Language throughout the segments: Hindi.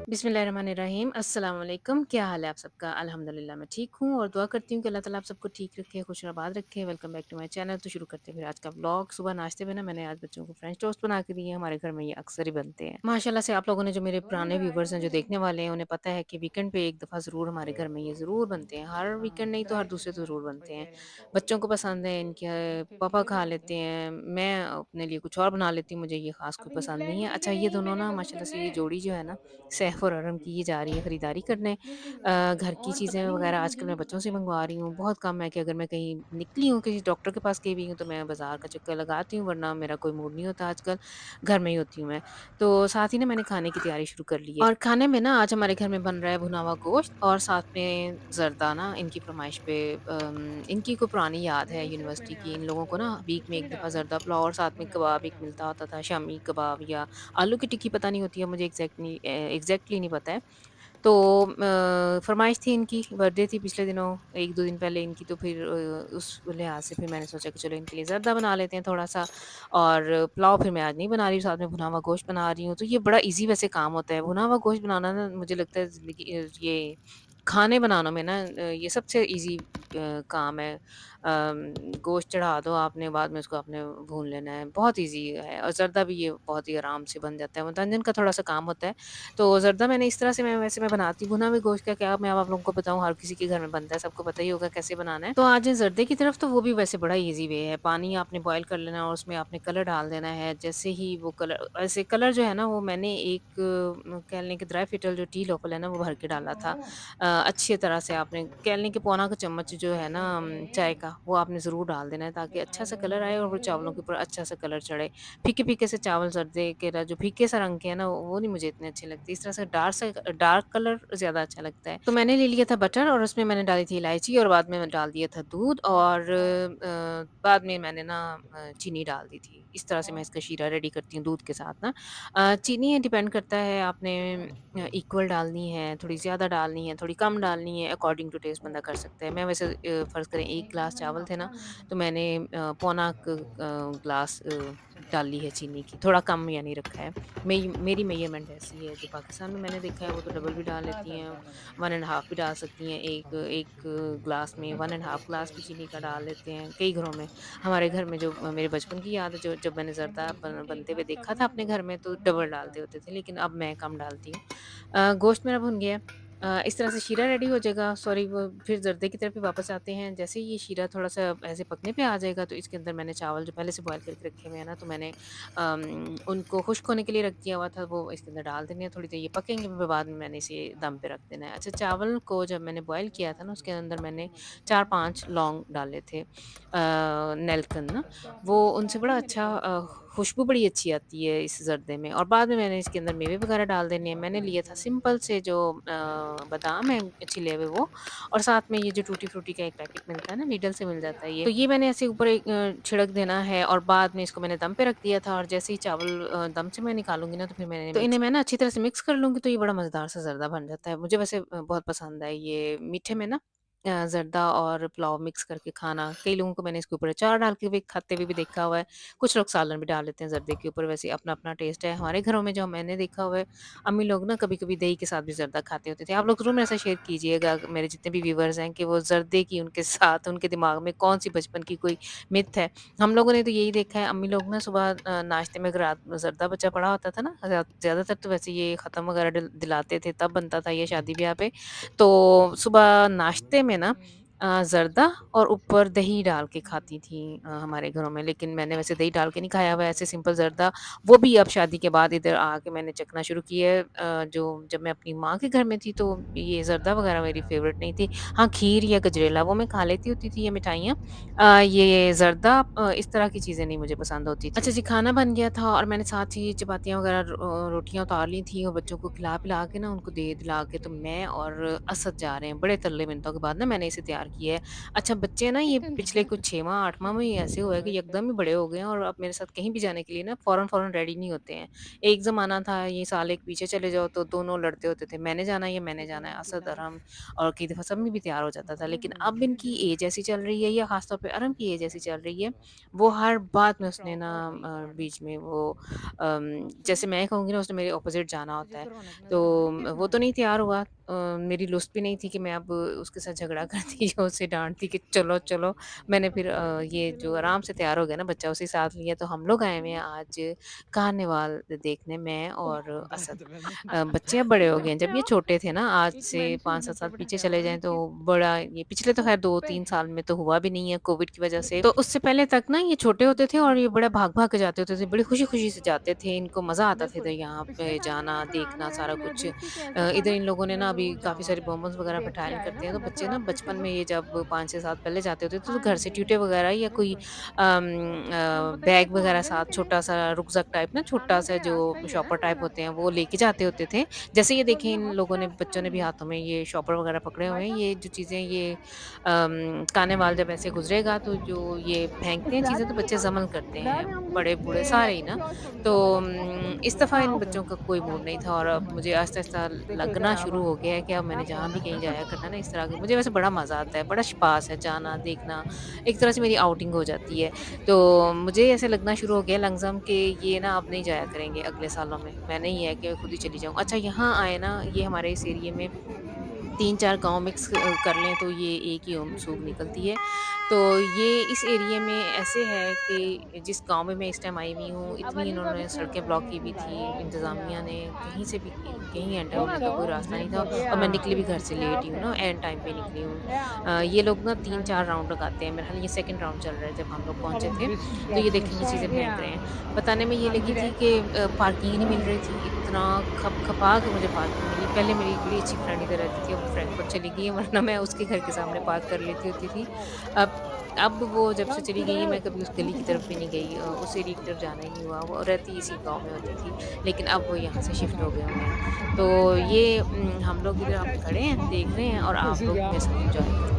बिस्मिल्लाहिर्रहमानिर्रहीम अस्सलाम वालेकुम। क्या हाल है आप सबका? अल्हम्दुलिल्लाह मैं ठीक हूँ और दुआ करती हूँ कि अल्लाह ताला आप सबको ठीक रखे, खुश और आबाद रखे। Welcome back to my channel. तो शुरू करते हैं फिर आज का व्लॉग। सुबह नाश्ते में ना मैंने आज बच्चों को फ्रेंच टोस्ट बना के दिए हैं। हमारे घर में ये अक्सर ही बनते हैं। माशाल्लाह से आप लोगों ने जो मेरे पुराने व्यूवर्स हैं, जो देखने वाले हैं, उन्हें पता है कि वीकेंड पे एक दफ़ा ज़रूर हमारे घर में ये ज़रूर बनते हैं। हर वीकेंड नहीं तो हर दूसरे तो ज़रूर बनते हैं। बच्चों को पसंद है, इनके पापा खा लेते हैं, मैं अपने लिए कुछ और बना लेती हूँ, मुझे ये ख़ास कोई पसंद नहीं है। अच्छा, ये दोनों ना माशाल्लाह से ये जोड़ी जो है ना, सैफ और अरम की, ये जा रही है खरीदारी करने। घर की चीज़ें वगैरह आजकल मैं बच्चों से मंगवा रही हूँ। बहुत कम है कि अगर मैं कहीं निकली हूँ, किसी डॉक्टर के पास गई हुई हूँ, तो मैं बाज़ार का चक्कर लगाती हूँ, वरना मेरा कोई मूड नहीं होता आजकल, घर में ही होती हूँ मैं। तो साथ ही ना मैंने खाने की तैयारी शुरू कर ली है और खाने में ना आज हमारे घर में बन रहा है भुना हुआ गोश्त और साथ में ज़र्दा ना इनकी फ़रमाइश पे इनकी कोई पुरानी याद है यूनिवर्सिटी की। इन लोगों को ना वीक में 1 दफ़ा ज़र्दा पुलाव और साथ में कबाब एक मिलता होता था, शामी कबाब या आलू की टिक्की, पता नहीं होती है मुझे एग्ज़ैक्टली नहीं पता है। तो फ़रमाइश थी इनकी, बर्थडे थी पिछले दिनों, 1-2 दिन पहले इनकी, तो फिर उस लिहाज़ से फिर मैंने सोचा कि चलो इनके लिए ज़र्दा बना लेते हैं थोड़ा-सा और पुलाव फिर मैं आज नहीं बना रही हूँ, साथ में भुना हुआ गोश्त बना रही हूँ। तो ये बड़ा ईज़ी वैसे काम होता है, भुना हुआ गोश्त बनाना ना मुझे लगता है ज़िंदगी ये खाने बनाने में ना ये सबसे ईज़ी काम है। गोश्त चढ़ा दो आपने, बाद में उसको आपने भून लेना है, बहुत ईज़ी है और ज़र्दा भी ये बहुत ही आराम से बन जाता है, मुतंजन का थोड़ा-सा काम होता है। तो ज़र्दा मैंने इस तरह से मैं बनाती हूँ, भुना हुए गोश्त का क्या मैं अब आप लोगों को बताऊँ, हर किसी के घर में बनता है, सबको पता ही होगा कैसे बनाना है। तो आ जाएँ ज़र्दे की तरफ, तो वो भी वैसे बड़ा ईज़ी वे है। पानी आपने बॉयल कर लेना और उसमें आपने कलर डाल देना है। जैसे ही वो कलर ऐसे कलर जो है ना, वो मैंने एक कह लें कि ड्राई फिटल जो टी लोफल है ना, वो भर के डाला था। अच्छी तरह से आपने कह लें कि पौना का चम्मच जो है ना चाय का, वो आपने ज़रूर डाल देना है ताकि अच्छा-सा कलर आए और वो चावलों के ऊपर अच्छा-सा कलर चढ़े। फीके-फीके से चावल जर्दे के जो फीके सा रंग के हैं ना, वो नहीं मुझे इतने अच्छे लगते। इस तरह से डार्क कलर ज़्यादा अच्छा लगता है। तो मैंने ले लिया था बटर और उसमें मैंने डाली थी इलायची और बाद में मैं डाल दिया था दूध और बाद में मैंने ना चीनी डाल दी थी। इस तरह से मैं इसका शीरा रेडी करती हूँ दूध के साथ ना। चीनी डिपेंड करता है आपने इक्वल डालनी है, थोड़ी ज़्यादा डालनी है, थोड़ी कम डालनी है, अकॉर्डिंग टू टेस्ट बंदा कर सकता है। मैं वैसे फ़र्ज़ करें 1 ग्लास चावल थे ना, तो मैंने पौना ग्लास डाली है चीनी की, थोड़ा कम यानी रखा है। मेरी मेजरमेंट ऐसी है, जो पाकिस्तान में मैंने देखा है वो तो डबल भी डाल लेती हैं, 1 एंड हाफ भी डाल सकती हैं। एक एक ग्लास में 1 एंड हाफ ग्लास भी चीनी का डाल लेते हैं, कई घरों में। हमारे घर में जो मेरे बचपन की याद है, जो जब मैंने ज़र्दा बनते हुए देखा था अपने घर में, तो डबल डालते होते थे, लेकिन अब मैं कम डालती हूँ। गोश्त मेरा भुन गया। इस तरह से शीरा रेडी हो जाएगा, सॉरी वो फिर ज़र्दे की तरफ ही वापस आते हैं। जैसे ही ये शीरा थोड़ा-सा ऐसे पकने पे आ जाएगा, तो इसके अंदर मैंने चावल जो पहले से बॉयल करके रखे हुए हैं ना, तो मैंने उनको खुश्क होने के लिए रख दिया हुआ था, वो इसके अंदर डाल देने हैं, थोड़ी देर ये पकेंगे, फिर बाद में मैंने इसे दम पे रख देना है। अच्छा, चावल को जब मैंने बॉयल किया था ना, उसके अंदर मैंने 4-5 लौंग डाले थे, नेल्कन ना, वो उनसे बड़ा अच्छा खुशबू बड़ी अच्छी आती है इस ज़र्दे में और बाद में मैंने इसके अंदर मेवे वगैरह डाल देने हैं। मैंने लिया था सिंपल से जो बादाम है छिले हुए वो और साथ में ये जो टूटी फ्रूटी का एक पैकेट मिलता है ना, नीडल से मिल जाता है ये। तो ये मैंने ऐसे ऊपर एक छिड़क देना है और बाद में इसको मैंने दम पे रख दिया था और जैसे ही चावल दम से मैं निकालूँगी ना, तो फिर मैंने इन्हें मैं ना अच्छी तरह से मिक्स कर लूँगी, तो ये बड़ा मज़ेदार सा ज़र्दा बन जाता है। मुझे वैसे बहुत पसंद है ये मीठे में ना, ज़र्दा और पुलाव मिक्स करके खाना। कई लोगों को मैंने इसके ऊपर अचार डाल के भी खाते हुए भी देखा हुआ है। कुछ लोग सालन भी डाल लेते हैं ज़र्दे के ऊपर, वैसे अपना-अपना टेस्ट है। हमारे घरों में जो मैंने देखा हुआ है, अम्मी लोग ना कभी-कभी दही के साथ भी ज़र्दा खाते होते थे। आप लोग ज़रूर मेरे साथ शेयर कीजिएगा, मेरे जितने भी व्यूअर्स हैं, कि वो ज़र्दे की उनके साथ उनके दिमाग में कौन-सी बचपन की कोई मिथ है। हम लोगों ने तो यही देखा है, अम्मी लोग ना सुबह नाश्ते में अगर रात में ज़र्दा बचा पड़ा होता था ना, ज़्यादातर तो वैसे ये ख़त्म वगैरह दिलाते थे, तब बनता था ये शादी-ब्याह पे। तो सुबह नाश्ते में ना ज़र्दा और ऊपर दही डाल के खाती थी हमारे घरों में, लेकिन मैंने वैसे दही डाल के नहीं खाया हुआ है, ऐसे सिंपल ज़र्दा। वो भी अब शादी के बाद इधर आके मैंने चखना शुरू किया है। जो जब मैं अपनी माँ के घर में थी, तो ये ज़र्दा वगैरह मेरी फ़ेवरेट नहीं थी। हाँ, खीर या गजरेला वो मैं खा लेती होती थी, ये मिठाइयाँ। ये ज़र्दा इस तरह की चीज़ें नहीं मुझे पसंद होती थी। अच्छा जी, खाना बन गया था और मैंने साथ ही चपातियाँ वगैरह रोटियाँ उतार ली थी और बच्चों को खिला-पिला के ना, उनको दे-दिला के, तो मैं और असद जा रहे हैं। बड़े तल्ले मिन्नतों के बाद ना मैंने इसे तैयार प्यार किया है। अच्छा बच्चे ना ये पिछले कंग्रेट कुछ 6वाँ 8वाँ में ही ऐसे हुआ है कि कंग्रेट एकदम ही बड़े हो गए हैं और अब मेरे साथ कहीं भी जाने के लिए ना फ़ौरन-फ़ौरन रेडी नहीं होते हैं। एक ज़माना था ये साल एक पीछे चले जाओ तो दोनों लड़ते होते थे, मैंने जाना है या मैंने जाना है, असद अरहम और कई दफ़ा सब में भी तैयार हो जाता था। लेकिन अब इनकी एज ऐसी चल रही है या ख़ास तौर पे अरहम की एज ऐसी चल रही है, वो हर बात में उसने ना बीच में वो जैसे मैं कहूँगी ना उसने मेरे अपोज़िट जाना होता है। तो वो तो नहीं तैयार हुआ मेरी लुस्ट भी नहीं थी कि मैं अब उसके साथ झगड़ा करती या उसे डाँटती कि चलो, चलो। मैंने फिर ये जो आराम से तैयार हो गया ना बच्चा उसे साथ लिया तो हम लोग आए हुए हैं आज कार्निवाल देखने मैं और असद। बच्चे अब बड़े हो गए हैं, जब ये छोटे थे ना आज से 5-7 साल पीछे चले जाएँ तो बड़ा ये पिछले तो ख़ैर 2-3 साल में तो हुआ भी नहीं है कोविड की वज़ह से। तो उससे पहले तक ना ये छोटे होते थे और ये बड़ा भाग-भाग के जाते होते थे, बड़ी खुशी-खुशी से जाते थे, इनको मज़ा आता था इधर यहाँ पिछले पे साल ना जाना, मेरा नाना देखना सारा ने कुछ। बेसिक ऐसा था इधर ना इन लोगों ने ना अभी वो काफ़ी जाओ सारे मोमोज़ वग़ैरह देख के बैठाया आए करते ना हैं, तो बंदा बच्चे फिर ना आपके बचपन शुरू में ये जब 5-6 साल पहले जाते होते थे, तो हाँ घर से जी ट्यूटे वग़ैरह या कोई बिल्कुल पता नहीं बैग आपको वग़ैरह आगे साथ लेकिन छोटा-सा रुकज़क टाइप ना आगे छोटा-सा के जो रास्ता ही है शॉपर टाइप बड़ा होते हैं, वो लेके जाते होते थे। जैसे ये तो देखें ये इन लोगों ने हॉस्पिटल से बच्चों ने भी होंगे हाथों में ये शॉपर वग़ैरह पकड़े हुए बाय हैं, चांस ये जो चीज़ें ये कार्निवाल जब ऐसे गुज़रेगा तो जो ये फेंकते हैं चीज़ें तो बच्चे ज़मल करते हैं, बड़े-बूढ़े सारे ही ना। तो इस दफ़ा इन बच्चों का कोई मूड नहीं था और अब मुझे आहिस्ता-आहिस्ता लगना शुरू हो गया है कि अब मैंने जहाँ भी कहीं जाया करना है ना इस तरह के मुझे वैसे बड़ा मज़ा आता है, बड़ा पास है जाना, देखना, एक तरह से मेरी आउटिंग हो जाती है। तो मुझे ऐसे लगना शुरू हो गया लमसम कि ये ना अब नहीं जाया करेंगे अगले सालों में, मैंने ही है कि खुद ही चली जाऊँ। अच्छा यहाँ आए ना ये हमारे इस एरिये में 3-4 गाँव मिक्स कर लें तो ये एक ही सूग निकलती है। तो ये इस एरिये में ऐसे है कि जिस गाँव में मैं इस टाइम आई हुई हूँ, अब इतनी अली को भी इन्होंने सड़कें ब्लॉक की हुई थी, इंतज़ामिया ने कहीं से भी कहीं एंटर होने का कोई रास्ता नहीं था और मैं निकली भी घर से लेट ही हूँ ना, एंड टाइम पे निकली हूँ। ये लोग ना 3-4 राउंड लगाते हैं, मेरा ख़्याल ये सेकंड राउंड चल रहा है जब हम लोग पहुँचे थे, तो ये देखें ये चीज़ें फेंक रहे हैं। बताने में ये लगी थी कि पार्किंग ही नहीं मिल रही थी, इतना खप-खपा के मुझे पार्किंग मिली। पहले मेरी एक बड़ी अच्छी फ्रेंड इधर रहती थी, अब वो फ्रैंकफर्ट चली गई है, वरना मैं उसके घर के सामने पार्क कर लेती होती थी। अब अब वो जब से चली गई है, मैं कभी उस गली की तरफ भी नहीं गई उस एरिया की तरफ जाना ही नहीं हुआ। वो रहती इसी गाँव में होती थी, लेकिन अब वो यहाँ से शिफ्ट हो गए हुए हैं। तो ये हम लोग इधर अब खड़े हैं, देख रहे हैं और आप लोग भी मेरे साथ एन्जॉय करें।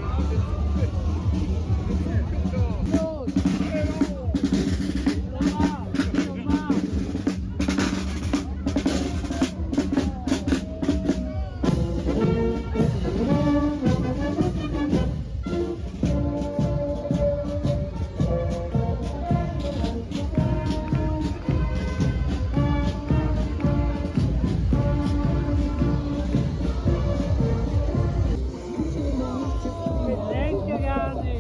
Thank you, Gandhi.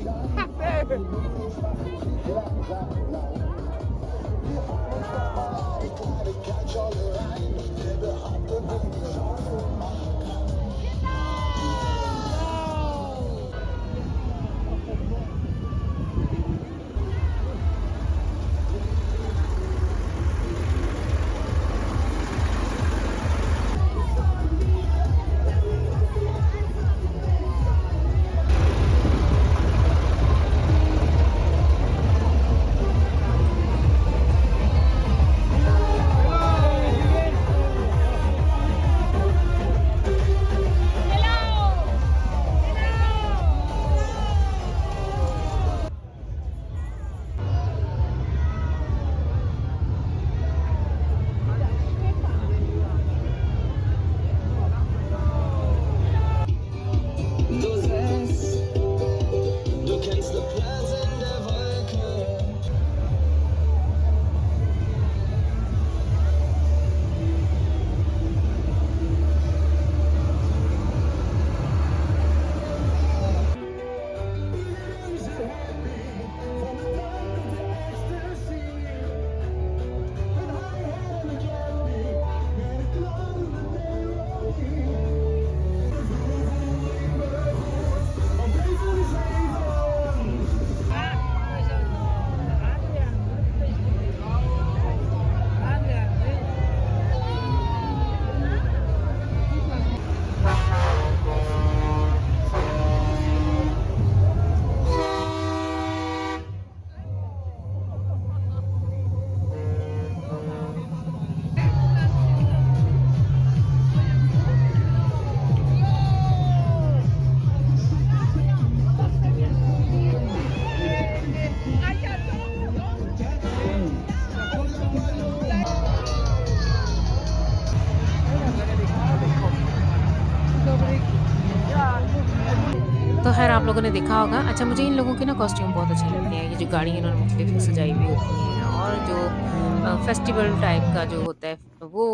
तो ख़ैर आप लोगों ने देखा होगा। अच्छा मुझे इन लोगों के ना कॉस्ट्यूम बहुत अच्छे लगते हैं। ये जो गाड़ी इन्होंने मुख्तलिफ़ सजाई हुई होती हैं और जो फेस्टिवल टाइप का जो होता है वो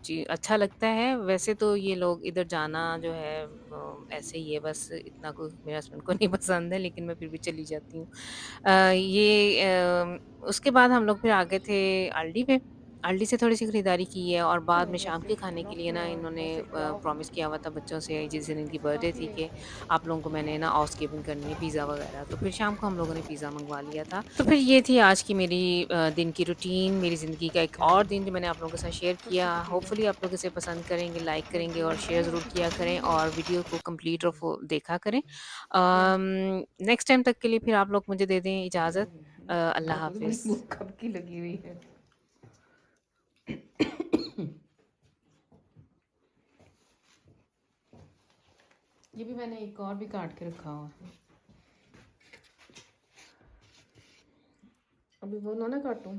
जी अच्छा लगता है। वैसे तो ये लोग इधर जाना जो है ऐसे ही है बस इतना कोई मेरे हस्बैंड को नहीं पसंद है लेकिन मैं फिर भी चली जाती हूँ। उसके बाद हम लोग फिर आ गए थे अल्डी पे। अल्डी से थोड़ी-सी खरीदारी की है और बाद में शाम वैसे के खाने के ब्लॉग लिए ना इन्होंने वैसे ब्लॉग प्रॉमिस किया हुआ था बच्चों से जिस दिन इनकी बर्थडे काफ़ी थी कि आप लोगों को मैंने ना हाउसकीपिंग करनी है पिज़्ज़ा वगैरह। तो फिर शाम को हम लोगों ने पिज़्ज़ा मँगवा लिया था। तो फिर ये थी आज की मेरी दिन की रूटीन, मेरी ज़िंदगी का एक और दिन जो मैंने आप लोगों के साथ शेयर कुछ किया। पीछे होपफुली आप लोग इसे पसंद करेंगे, लाइक करेंगे और शेयर ज़रूर कुछ किया करें और वीडियो को कंप्लीट और फुल देखा करें। या नेक्स्ट टाइम तक के लिए फिर आप लोग मुझे दे दें इजाज़त। अल्लाह मेरे को तो बड़ी हाफ़िज़। भूख कब की लगी हुई है। ये भी मैंने एक और भी काट के रखा हुआ है। अभी वो ना काटूं।